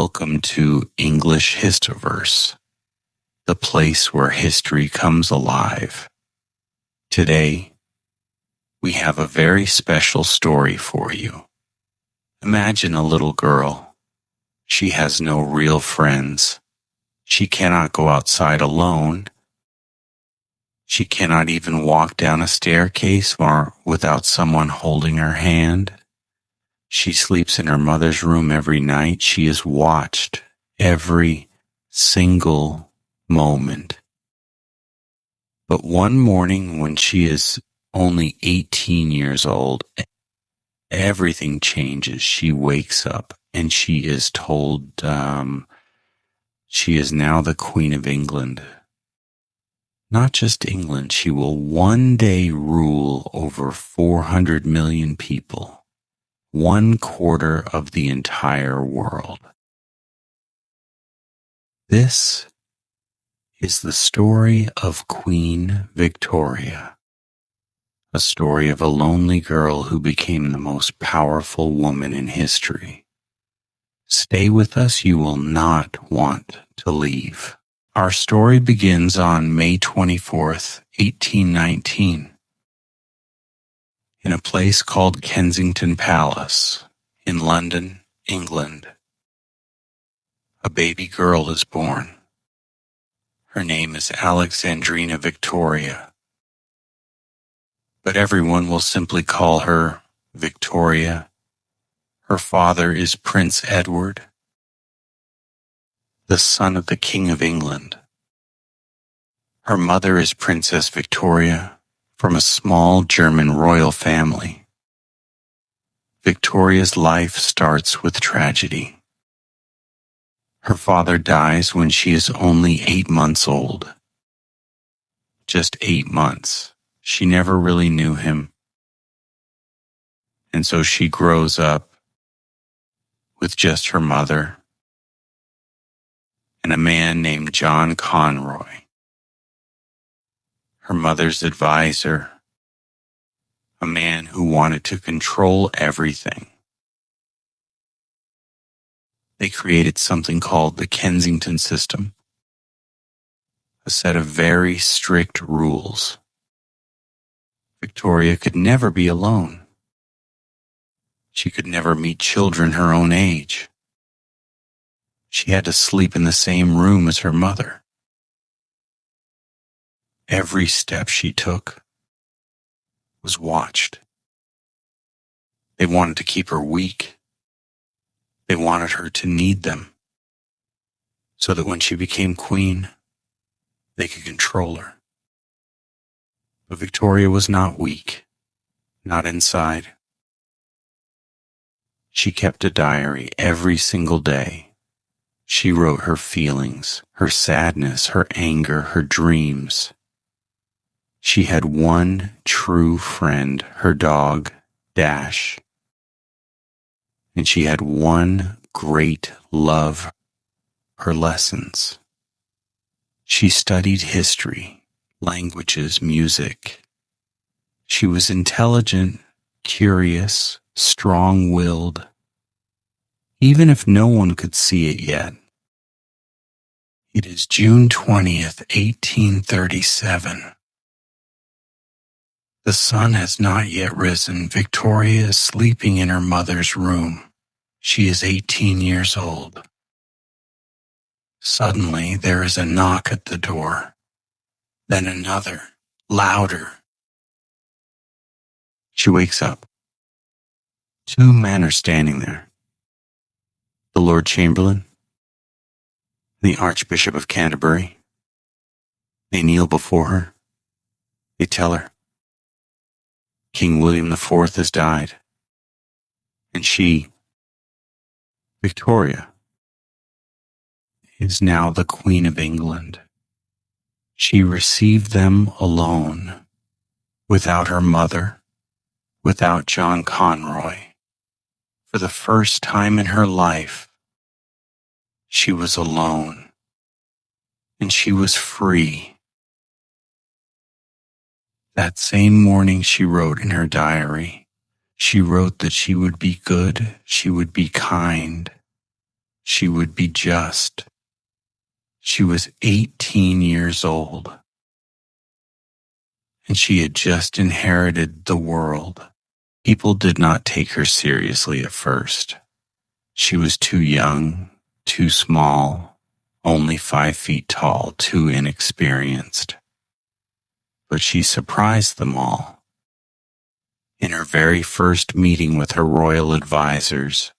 Welcome to English Histoverse, the place where history comes alive. Today, we have a very special story for you. Imagine a little girl. She has no real friends. She cannot go outside alone. She cannot even walk down a staircase without someone holding her hand. She sleeps in her mother's room every night. She is watched every single moment. But one morning when she is only 18 years old, everything changes. She wakes up and she is told she is now the Queen of England. Not just England, she will one day rule over 400 million people. 1/4 of the entire world. This is the story of Queen Victoria, a story of a lonely girl who became the most powerful woman in history. Stay with us, you will not want to leave. Our story begins on May 24th, 1819. In a place called Kensington Palace in London, England. A baby girl is born. Her name is Alexandrina Victoria, but everyone will simply call her Victoria. Her father is Prince Edward, the son of the King of England. Her mother is Princess Victoria, from a small German royal family. Victoria's life starts with tragedy. Her father dies when she is only 8 months old. Just 8 months. She never really knew him. And so she grows up with just her mother and a man named John Conroy, her mother's advisor, a man who wanted to control everything. They created something called the Kensington system, a set of very strict rules. Victoria could never be alone. She could never meet children her own age. She had to sleep in the same room as her mother. Every step she took was watched. They wanted to keep her weak. They wanted her to need them, so that when she became queen, they could control her. But Victoria was not weak, not inside. She kept a diary every single day. She wrote her feelings, her sadness, her anger, her dreams. She had one true friend, her dog, Dash. And she had one great love, her lessons. She studied history, languages, music. She was intelligent, curious, strong-willed, even if no one could see it yet. It is June 20th, 1837. The sun has not yet risen. Victoria is sleeping in her mother's room. She is 18 years old. Suddenly, there is a knock at the door. Then another, louder. She wakes up. 2 men are standing there. The Lord Chamberlain, the Archbishop of Canterbury. They kneel before her. They tell her, King William IV has died. And she, Victoria, is now the Queen of England. She received them alone, without her mother, without John Conroy. For the first time in her life, she was alone, and she was free. That same morning she wrote in her diary, she wrote that she would be good, she would be kind, she would be just. She was 18 years old, and she had just inherited the world. People did not take her seriously at first. She was too young, too small, only 5 feet tall, too inexperienced. But she surprised them all. In her very first meeting with her royal advisors,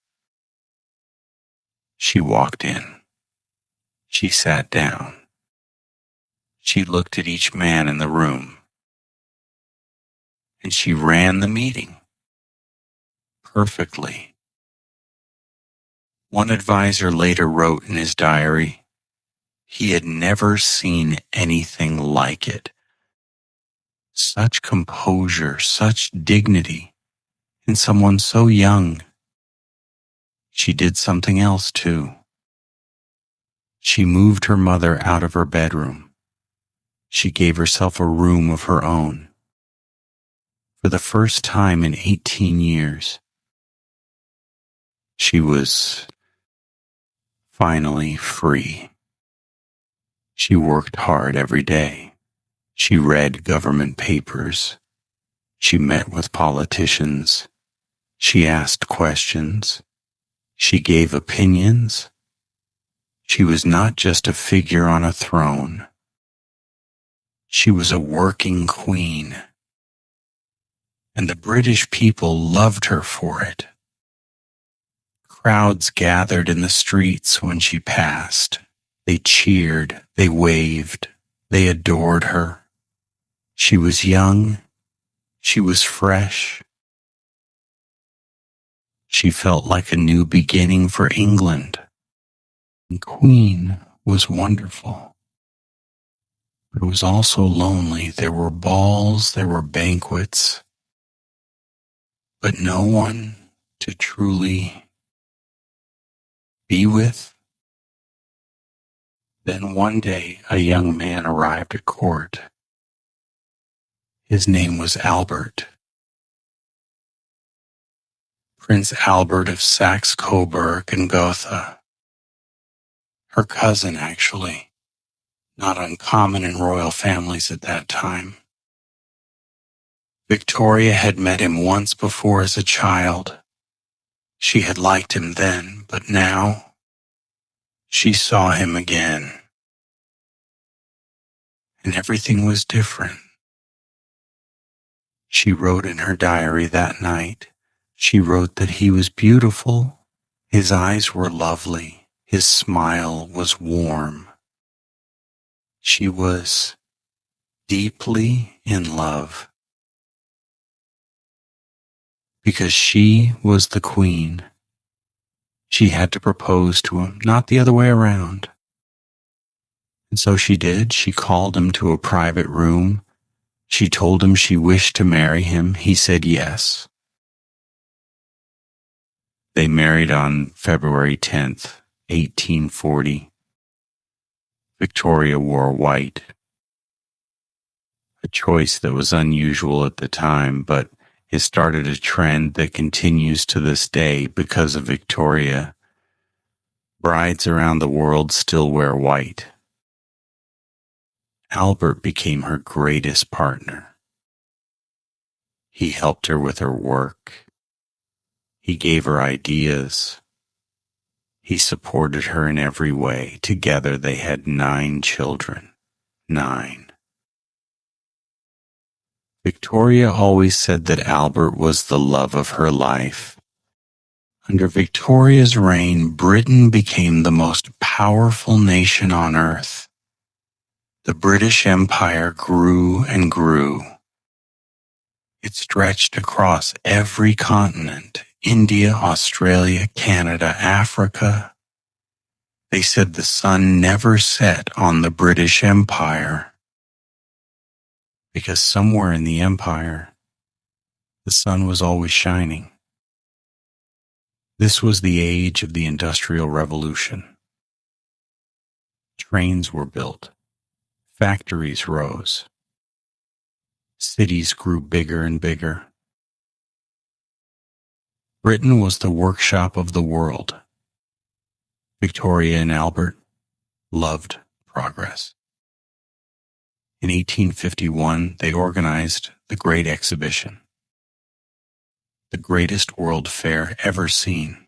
she walked in. She sat down. She looked at each man in the room, and she ran the meeting perfectly. One advisor later wrote in his diary, he had never seen anything like it. Such composure, such dignity in someone so young. She did something else too. She moved her mother out of her bedroom. She gave herself a room of her own. For the first time in 18 years, she was finally free. She worked hard every day. She read government papers. She met with politicians. She asked questions. She gave opinions. She was not just a figure on a throne. She was a working queen. And the British people loved her for it. Crowds gathered in the streets when she passed. They cheered, they waved, they adored her. She was young. She was fresh. She felt like a new beginning for England. And Queen was wonderful. But it was also lonely. There were balls, there were banquets, but no one to truly be with. Then one day, a young man arrived at court. His name was Albert. Prince Albert of Saxe-Coburg and Gotha. Her cousin, actually. Not uncommon in royal families at that time. Victoria had met him once before as a child. She had liked him then, but now she saw him again. And everything was different. She wrote in her diary that night, she wrote that he was beautiful, his eyes were lovely, his smile was warm. She was deeply in love. Because she was the queen. She had to propose to him, not the other way around. And so she did. She called him to a private room. She told him she wished to marry him. He said yes. They married on February 10th, 1840. Victoria wore white, a choice that was unusual at the time, but it started a trend that continues to this day because of Victoria. Brides around the world still wear white. Albert became her greatest partner. He helped her with her work. He gave her ideas. He supported her in every way. Together they had 9 children. 9. Victoria always said that Albert was the love of her life. Under Victoria's reign, Britain became the most powerful nation on earth. The British Empire grew and grew. It stretched across every continent, India, Australia, Canada, Africa. They said the sun never set on the British Empire, because somewhere in the empire, the sun was always shining. This was the age of the Industrial Revolution. Trains were built. Factories rose. Cities grew bigger and bigger. Britain was the workshop of the world. Victoria and Albert loved progress. In 1851, they organized the Great Exhibition, the greatest world fair ever seen,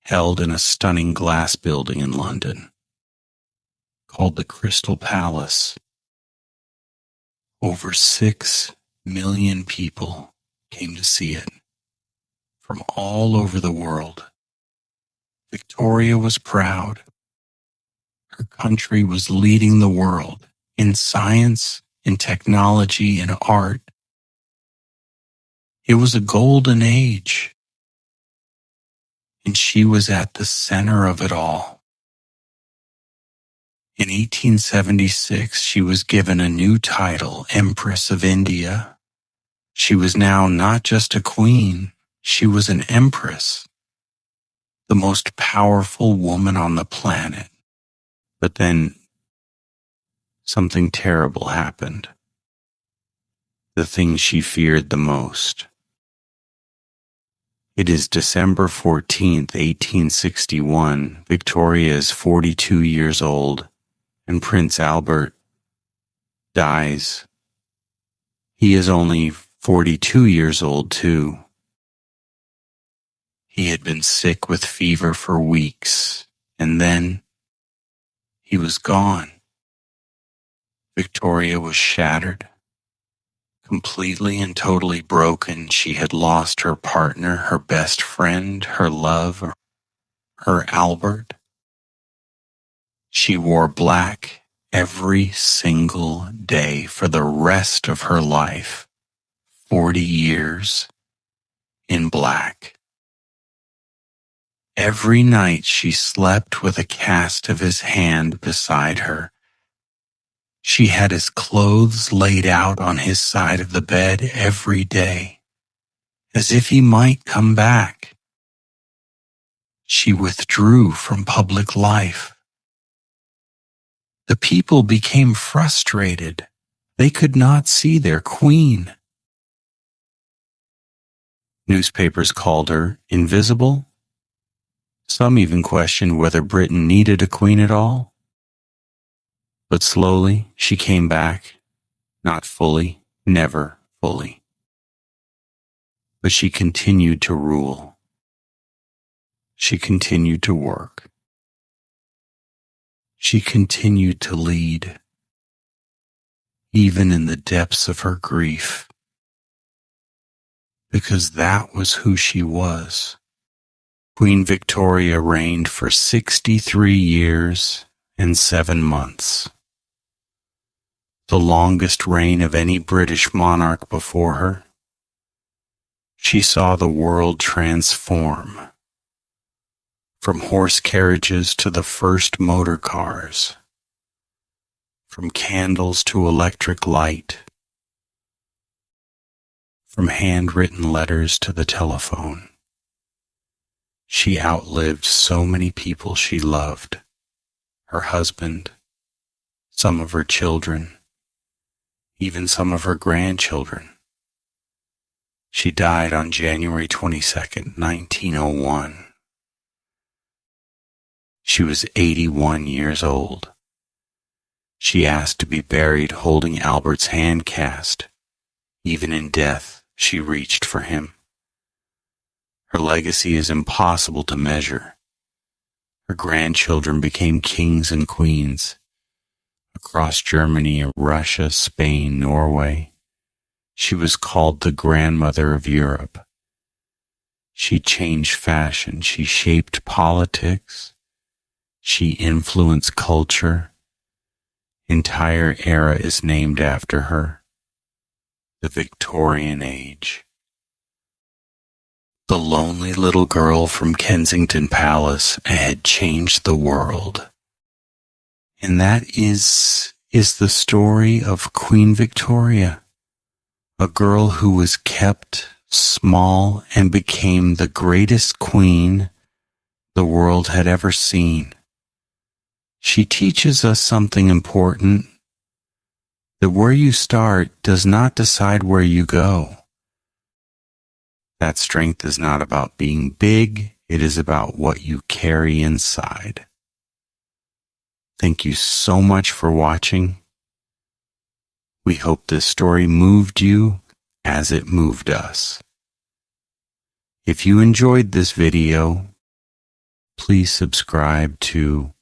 held in a stunning glass building in London called the Crystal Palace. Over 6 million people came to see it from all over the world. Victoria was proud. Her country was leading the world in science, in technology, in art. It was a golden age, and she was at the center of it all. In 1876, she was given a new title, Empress of India. She was now not just a queen, she was an empress, the most powerful woman on the planet. But then something terrible happened. The thing she feared the most. It is December 14th, 1861. Victoria is 42 years old, and Prince Albert dies. He is only 42 years old, too. He had been sick with fever for weeks, and then he was gone. Victoria was shattered, completely and totally broken. She had lost her partner, her best friend, her love, her Albert. She wore black every single day for the rest of her life. 40 years in black. Every night she slept with a cast of his hand beside her. She had his clothes laid out on his side of the bed every day, as if he might come back. She withdrew from public life. The people became frustrated. They could not see their queen. Newspapers called her invisible. Some even questioned whether Britain needed a queen at all. But slowly she came back, not fully, never fully. But she continued to rule. She continued to work. She continued to lead, even in the depths of her grief, because that was who she was. Queen Victoria reigned for 63 years and 7 months, the longest reign of any British monarch before her. She saw the world transform, from horse carriages to the first motor cars, from candles to electric light, from handwritten letters to the telephone. She outlived so many people she loved, her husband, some of her children, even some of her grandchildren. She died on January 22nd, 1901. She was 81 years old. She asked to be buried holding Albert's hand cast. Even in death, she reached for him. Her legacy is impossible to measure. Her grandchildren became kings and queens. Across Germany, Russia, Spain, Norway, she was called the grandmother of Europe. She changed fashion. She shaped politics. She influenced culture. Entire era is named after her. The Victorian Age. The lonely little girl from Kensington Palace had changed the world. And that is the story of Queen Victoria, a girl who was kept small and became the greatest queen the world had ever seen. She teaches us something important, that where you start does not decide where you go. That strength is not about being big, It is about what you carry inside. Thank you so much for watching. We hope this story moved you as it moved us. If you enjoyed this video, please subscribe to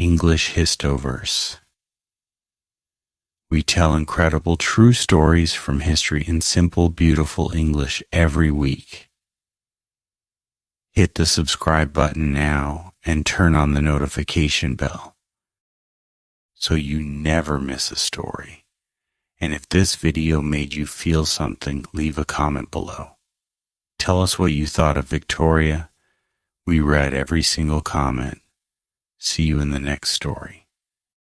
English Histoverse. We tell incredible true stories from history in simple, beautiful English every week. Hit the subscribe button now and turn on the notification bell so you never miss a story. And if this video made you feel something, leave a comment below. Tell us what you thought of Victoria. We read every single comment. See you in the next story.